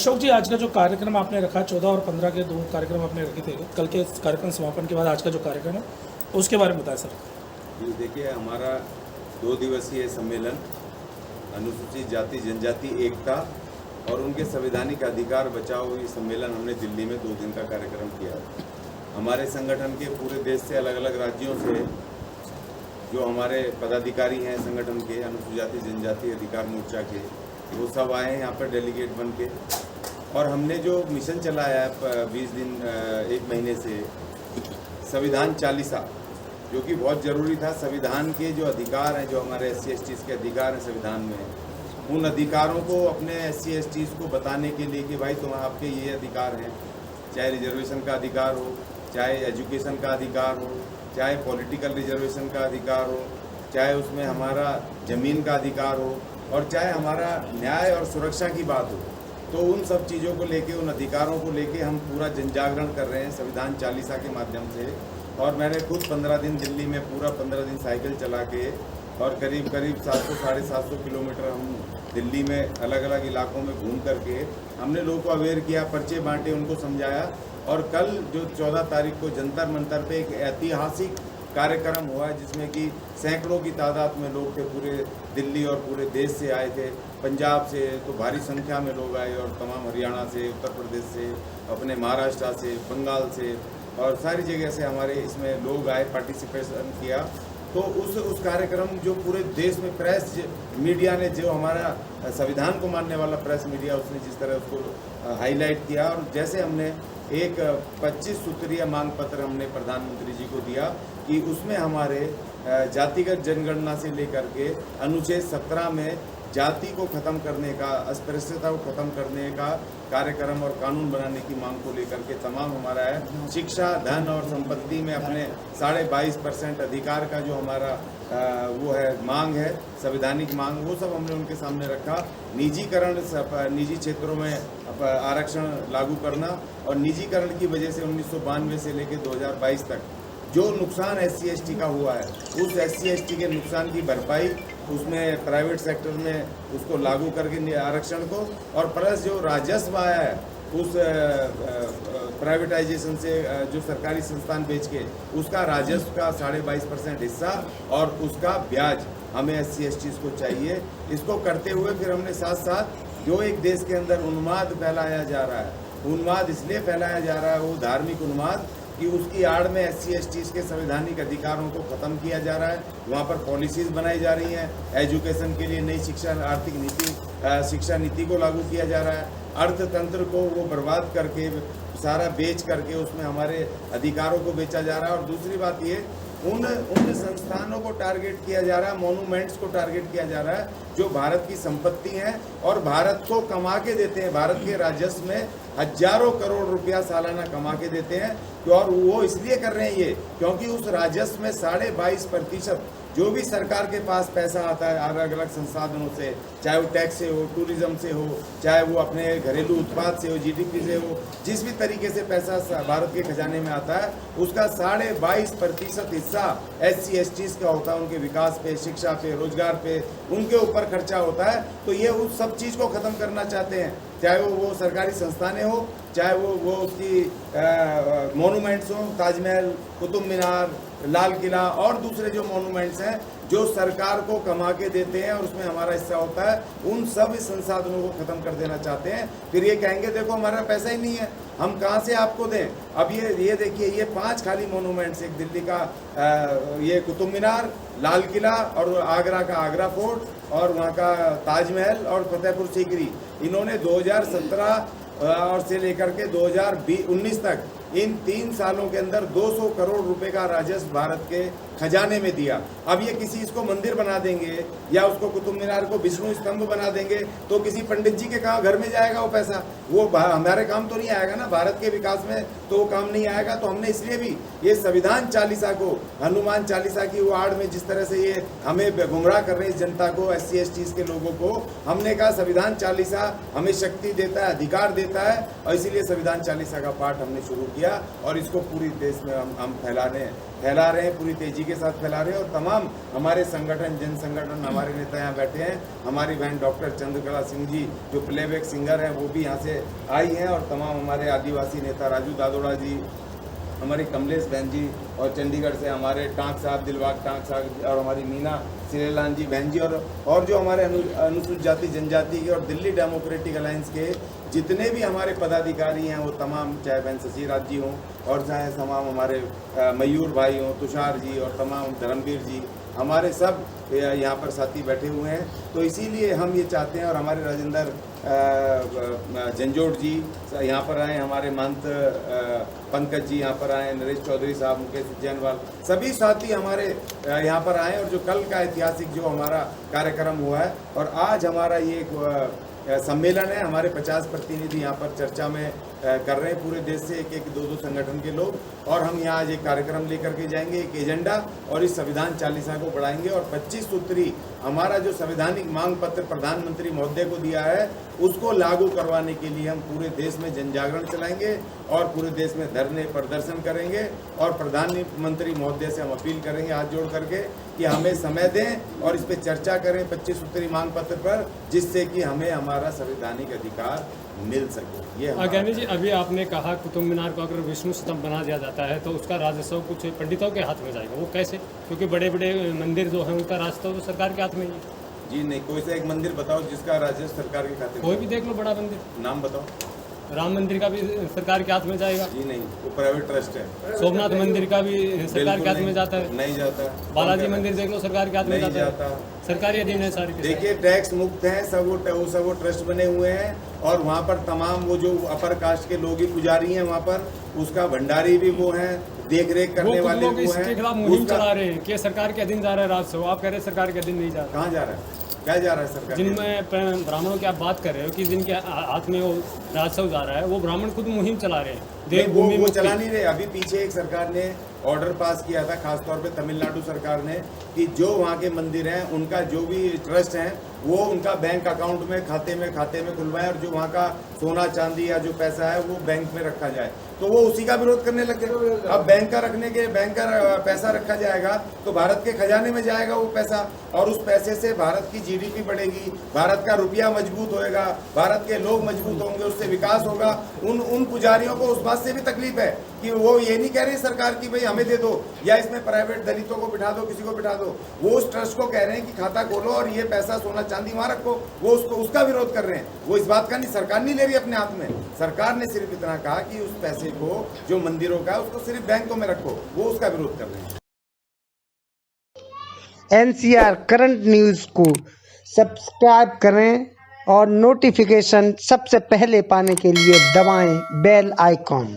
अशोक जी, आज का जो कार्यक्रम आपने रखा 14 और 15 के दो कार्यक्रम आपने रखे थे, कल के कार्यक्रम समापन के बाद आज का जो कार्यक्रम है उसके बारे में बताएं सर। जी देखिए, हमारा 2 दिवसीय सम्मेलन अनुसूचित जाति जनजाति एकता और उनके संवैधानिक अधिकार बचाओ, ये सम्मेलन हमने दिल्ली में 2 दिन का कार्यक्रम किया। हमारे संगठन के पूरे देश से अलग अलग राज्यों से जो हमारे पदाधिकारी हैं संगठन के, अनुसूचित जाति जनजाति अधिकार मोर्चा के, वो सब आए हैं यहाँ पर डेलीगेट बन के। और हमने जो मिशन चलाया है 20 दिन 1 महीने से, संविधान चालीसा, जो कि बहुत ज़रूरी था। संविधान के जो अधिकार हैं, जो हमारे SC ST के अधिकार हैं संविधान में, उन अधिकारों को अपने SC ST को बताने के लिए कि भाई तुम आपके ये अधिकार हैं, चाहे रिजर्वेशन का अधिकार हो, चाहे एजुकेशन का अधिकार हो, चाहे पॉलिटिकल रिजर्वेशन का अधिकार हो, चाहे उसमें हमारा ज़मीन का अधिकार हो, और चाहे हमारा न्याय और सुरक्षा की बात हो। तो उन सब चीज़ों को लेके, उन अधिकारों को लेके हम पूरा जनजागरण कर रहे हैं संविधान चालीसा के माध्यम से। और मैंने खुद 15 दिन दिल्ली में पूरा 15 दिन साइकिल चला के और करीब 700 साढ़े 700 किलोमीटर हम दिल्ली में अलग अलग इलाकों में घूम करके हमने लोगों को अवेयर किया, पर्चे बांटे, उनको समझाया। और कल जो 14 तारीख को जंतर मंतर पे एक ऐतिहासिक कार्यक्रम हुआ है, जिसमें कि सैकड़ों की तादाद में लोग थे, पूरे दिल्ली और पूरे देश से आए थे। पंजाब से तो भारी संख्या में लोग आए, और तमाम हरियाणा से, उत्तर प्रदेश से, अपने महाराष्ट्र से, बंगाल से, और सारी जगह से हमारे इसमें लोग आए, पार्टिसिपेशन किया। तो उस कार्यक्रम जो पूरे देश में प्रेस मीडिया ने, जो हमारा संविधान को मानने वाला प्रेस मीडिया, उसने जिस तरह उसको हाईलाइट किया, और जैसे हमने एक 25 सूत्रीय मांग पत्र हमने प्रधानमंत्री जी को दिया कि उसमें हमारे जातिगत जनगणना से लेकर के अनुच्छेद 17 में जाति को ख़त्म करने का, अस्पृश्यता को ख़त्म करने का कार्यक्रम और कानून बनाने की मांग को लेकर के तमाम हमारा है। शिक्षा, धन और संपत्ति में अपने 22.5% अधिकार का जो हमारा वो है मांग है, संवैधानिक मांग, वो सब हमने उनके सामने रखा। निजीकरण, निजी क्षेत्रों में आरक्षण लागू करना, और निजीकरण की वजह से 1992 से लेकर 2022 तक जो नुकसान SC ST का हुआ है, उस SC ST के नुकसान की भरपाई, उसमें प्राइवेट सेक्टर में उसको लागू करके आरक्षण को, और प्लस जो राजस्व आया है उस प्राइवेटाइजेशन से, जो सरकारी संस्थान बेच के, उसका राजस्व का 22.5% हिस्सा और उसका ब्याज हमें SC ST को चाहिए। इसको करते हुए फिर हमने साथ साथ जो एक देश के अंदर उन्माद फैलाया जा रहा है, उन्माद इसलिए फैलाया जा रहा है, वो धार्मिक उन्माद, कि उसकी आड़ में SC ST के संवैधानिक अधिकारों को ख़त्म किया जा रहा है। वहाँ पर पॉलिसीज़ बनाई जा रही हैं, एजुकेशन के लिए नई शिक्षा, आर्थिक नीति, शिक्षा नीति को लागू किया जा रहा है। अर्थतंत्र को वो बर्बाद करके, सारा बेच करके उसमें हमारे अधिकारों को बेचा जा रहा है। और दूसरी बात ये, उन संस्थानों को टारगेट किया जा रहा है, मोनूमेंट्स को टारगेट किया जा रहा है, जो भारत की संपत्ति हैं और भारत को कमा के देते हैं। भारत के राजस्व में हजारों करोड़ रुपया सालाना कमा के देते हैं। और वो इसलिए कर रहे हैं ये, क्योंकि उस राजस्व में 22.5% जो भी सरकार के पास पैसा आता है अलग अलग संसाधनों से, चाहे वो टैक्स से हो, टूरिज्म से हो, चाहे वो अपने घरेलू उत्पाद से हो, GDP से हो, जिस भी तरीके से पैसा भारत के खजाने में आता है, उसका 22.5% हिस्सा SC ST का होता है। उनके विकास पे, शिक्षा पे, रोजगार पे, उनके ऊपर खर्चा होता है। तो ये उस सब चीज़ को ख़त्म करना चाहते हैं, चाहे वो सरकारी संस्थानें हो, चाहे वो उसकी मोनूमेंट्स हो, ताजमहल, कुतुब मीनार, लाल किला, और दूसरे जो मोनूमेंट्स हैं जो सरकार को कमा के देते हैं और उसमें हमारा हिस्सा होता है, उन सब संसाधनों को ख़त्म कर देना चाहते हैं। फिर ये कहेंगे देखो हमारा पैसा ही नहीं है, हम कहाँ से आपको दें। अब ये देखिए, ये 5 खाली मोनूमेंट्स, एक दिल्ली का ये कुतुब मीनार, लाल किला, और आगरा का आगरा फोर्ट, और वहाँ का ताजमहल, और फतेहपुर सीकरी, इन्होंने 2017 और से लेकर के 2019 तक, इन 3 सालों के अंदर 200 करोड़ रुपए का राजस्व भारत के खजाने में दिया। अब ये किसी इसको मंदिर बना देंगे, या उसको कुतुब मीनार को विष्णु स्तंभ बना देंगे, तो किसी पंडित जी के कहाँ घर में जाएगा वो पैसा? वो हमारे काम तो नहीं आएगा ना। भारत के विकास में तो वो काम नहीं आएगा। तो हमने इसलिए भी ये संविधान चालीसा को, हनुमान चालीसा की वो आड़ में जिस तरह से ये हमें गुमराह कर रहे हैं इस जनता को, SC ST के लोगों को, हमने कहा संविधान चालीसा हमें शक्ति देता है, अधिकार देता है, और इसीलिए संविधान चालीसा का पाठ हमने शुरू किया और इसको पूरी देश में हम फैला रहे हैं, पूरी तेजी के साथ फैला रहे हैं। और तमाम हमारे संगठन, जन संगठन, हमारे नेता यहाँ बैठे हैं। हमारी बहन डॉक्टर चंद्रकला सिंह जी जो प्लेबैक सिंगर हैं वो भी यहाँ से आई हैं, और तमाम हमारे आदिवासी नेता राजू दादोड़ा जी, हमारी कमलेश बहन जी, और चंडीगढ़ से हमारे टांक साहब, दिलबाग टांक साहब, और हमारी मीना श्रीलाल जी बहन जी, और जो हमारे अनुसूचित जाति जनजाति के और दिल्ली डेमोक्रेटिक अलायंस के जितने भी हमारे पदाधिकारी हैं वो तमाम, चाहे बहन शशिराज जी हों और चाहे तमाम हमारे मयूर भाई हों, तुषार जी और तमाम धर्मवीर जी, हमारे सब यहाँ पर साथी बैठे हुए हैं। तो इसीलिए हम ये चाहते हैं, और हमारे राजेंद्र झंझोट जी यहाँ पर आए, हमारे महंत पंकज जी यहाँ पर आए, नरेश चौधरी साहब, मुकेश जैनवाल, सभी साथी हमारे यहाँ पर आए। और जो कल का ऐतिहासिक जो हमारा कार्यक्रम हुआ है, और आज हमारा ये एक सम्मेलन है, हमारे 50 प्रतिनिधि यहाँ पर चर्चा में कर रहे हैं, पूरे देश से एक दो संगठन के लोग, और हम यहाँ आज एक कार्यक्रम लेकर के जाएंगे, एक एजेंडा, और इस संविधान चालीसा को बढ़ाएंगे। और 25 सूत्री हमारा जो संवैधानिक मांग पत्र प्रधानमंत्री महोदय को दिया है उसको लागू करवाने के लिए हम पूरे देश में जन जागरण चलाएंगे और पूरे देश में धरने प्रदर्शन करेंगे, और प्रधानमंत्री महोदय से हम अपील करेंगे हाथ जोड़ करके कि हमें समय दें और इस पर चर्चा करें 25 सूत्री मांग पत्र पर, जिससे कि हमें हमारा संवैधानिक अधिकार मिल सके। ये ज्ञानी जी, अभी आपने कहा कुतुब मीनार को अगर विष्णु स्तंभ बना दिया जाता है तो उसका राजस्व कुछ पंडितों के हाथ में जाएगा, वो कैसे? क्योंकि बड़े बड़े मंदिर जो हैं उनका राजस्व तो सरकार के हाथ में ही है। जी नहीं, कोई सा एक मंदिर बताओ जिसका राजस्व सरकार के खाते में, कोई भी देख लो बड़ा मंदिर, नाम बताओ। राम मंदिर का भी सरकार के हाथ में जाएगा। जी नहीं, वो प्राइवेट ट्रस्ट है। सोमनाथ मंदिर का भी सरकार के हाथ में जाता है। नहीं जाता। बालाजी मंदिर देख लो, सरकार के हाथ में जाता है। सरकारी अधीन है सारी। देखिए टैक्स मुक्त है सब वो ट्रस्ट बने हुए हैं, और वहाँ पर तमाम वो जो अपर कास्ट के लोग ही पुजारी हैं, वहाँ पर उसका भंडारी भी वो हैं, देख रेख करने वाले वो हैं। इसके खिलाफ मुहिम चला रहे हैं कि सरकार के अधीन जा रहा है राजस्व, आप कह रहे हैं सरकार के अधीन नहीं जा रहा। कहाँ जा रहा है, क्या जा रहा है सरकार? जिनमें ब्राह्मणों की आप बात कर रहे हो कि जिनके हाथ में वो राजस्व जा रहा है, वो ब्राह्मण खुद मुहिम चला रहे हैं। वो चला नहीं रहे। अभी पीछे एक सरकार ने ऑर्डर पास किया था, खासतौर पे तमिलनाडु सरकार ने, कि जो वहाँ के मंदिर हैं उनका जो भी ट्रस्ट हैं वो उनका बैंक अकाउंट में खाते में खुलवाएं, और जो वहाँ का सोना चांदी या जो पैसा है वो बैंक में रखा जाए। तो वो उसी का विरोध करने लगे। अब बैंक का पैसा रखा जाएगा तो भारत के खजाने में जाएगा वो पैसा, और उस पैसे से भारत की GDP बढ़ेगी, भारत का रुपया मजबूत होएगा, भारत के लोग मजबूत होंगे, उससे विकास होगा। उन पुजारियों को उस बात से भी तकलीफ है कि वो ये नहीं कह रही सरकार की भाई हमें दे दो, या इसमें प्राइवेट दलितों को बिठा दो, किसी को बिठा दो। वो उस ट्रस्ट को कह रहे हैं कि खाता खोलो और ये पैसा सोना चांदी वहां रखो, वो उसका विरोध कर रहे हैं। वो इस बात का नहीं, सरकार नहीं ले रही अपने हाथ में। सरकार ने सिर्फ इतना कहा कि उस पैसे को जो मंदिरों का है उसको सिर्फ बैंकों में रखो, वो उसका विरोध कर रहे हैं। NCR करंट न्यूज़ को सब्सक्राइब करें और नोटिफिकेशन सबसे पहले पाने के लिए दबाएं बेल आइकॉन।